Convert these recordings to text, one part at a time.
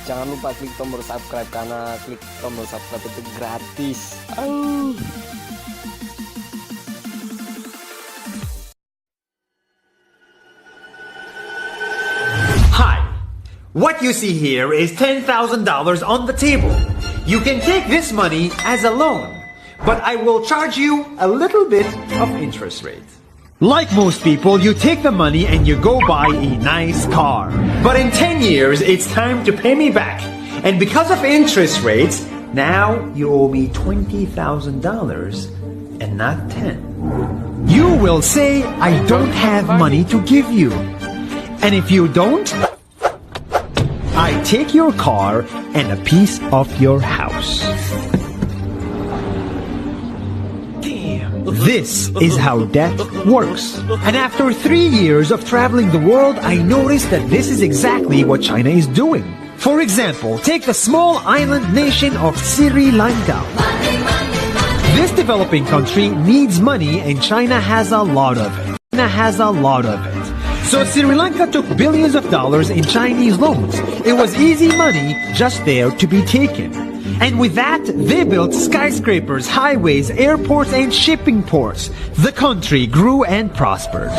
Jangan lupa klik tombol subscribe karena klik tombol subscribe itu gratis. Hi, what you see here is $10,000 on the table. You can take this money as a loan, but I will charge you a little bit of interest rate. Like most people, you take the money and you go buy a nice car. But in 10 years, it's time to pay me back. And because of interest rates, now you owe me $20,000 and not 10. You will say, I don't have money to give you. And if you don't, I take your car and a piece of your house. This is how debt works. And after 3 years of traveling the world, I noticed that this is exactly what China is doing. For example, take the small island nation of Sri Lanka. This developing country needs money and China has a lot of it. So Sri Lanka took billions of dollars in Chinese loans. It was easy money just there to be taken. And with that, they built skyscrapers, highways, airports, and shipping ports. The country grew and prospered.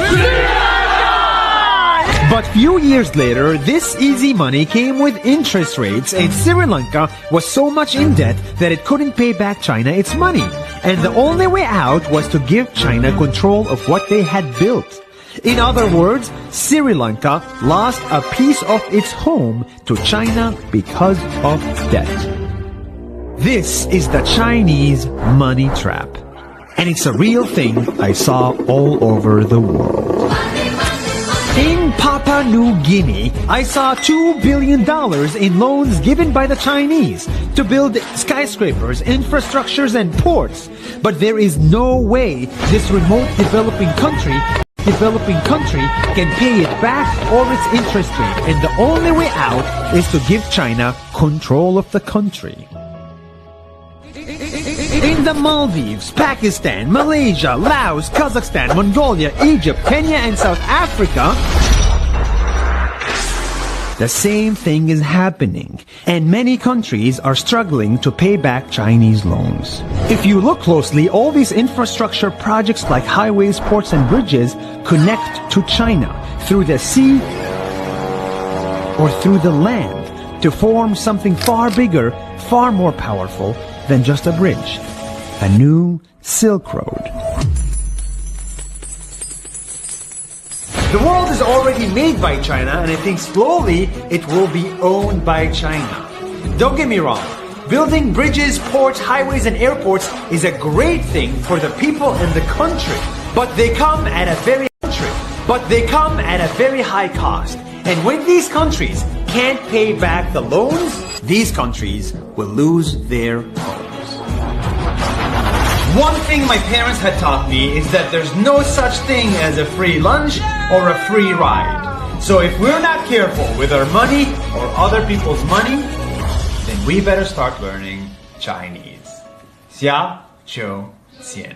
But few years later, this easy money came with interest rates, and Sri Lanka was so much in debt that it couldn't pay back China its money. And the only way out was to give China control of what they had built. In other words, Sri Lanka lost a piece of its home to China because of debt. This is the Chinese money trap. And it's a real thing I saw all over the world. In Papua New Guinea, I saw $2 billion in loans given by the Chinese to build skyscrapers, infrastructures, and ports. But there is no way this remote developing country can pay it back or its interest rate. And the only way out is to give China control of the country. In the Maldives, Pakistan, Malaysia, Laos, Kazakhstan, Mongolia, Egypt, Kenya, and South Africa, the same thing is happening, and many countries are struggling to pay back Chinese loans. If you look closely, all these infrastructure projects like highways, ports, and bridges connect to China through the sea or through the land to form something far bigger, far more powerful than just a bridge. A new Silk Road. The world is already made by China, and I think slowly it will be owned by China. Don't get me wrong. Building bridges, ports, highways, and airports is a great thing for the people and the country. But they come at a very high cost. And when these countries can't pay back the loans, these countries will lose their homes. One thing my parents had taught me is that there's no such thing as a free lunch or a free ride. So if we're not careful with our money or other people's money, then we better start learning Chinese. 下周见。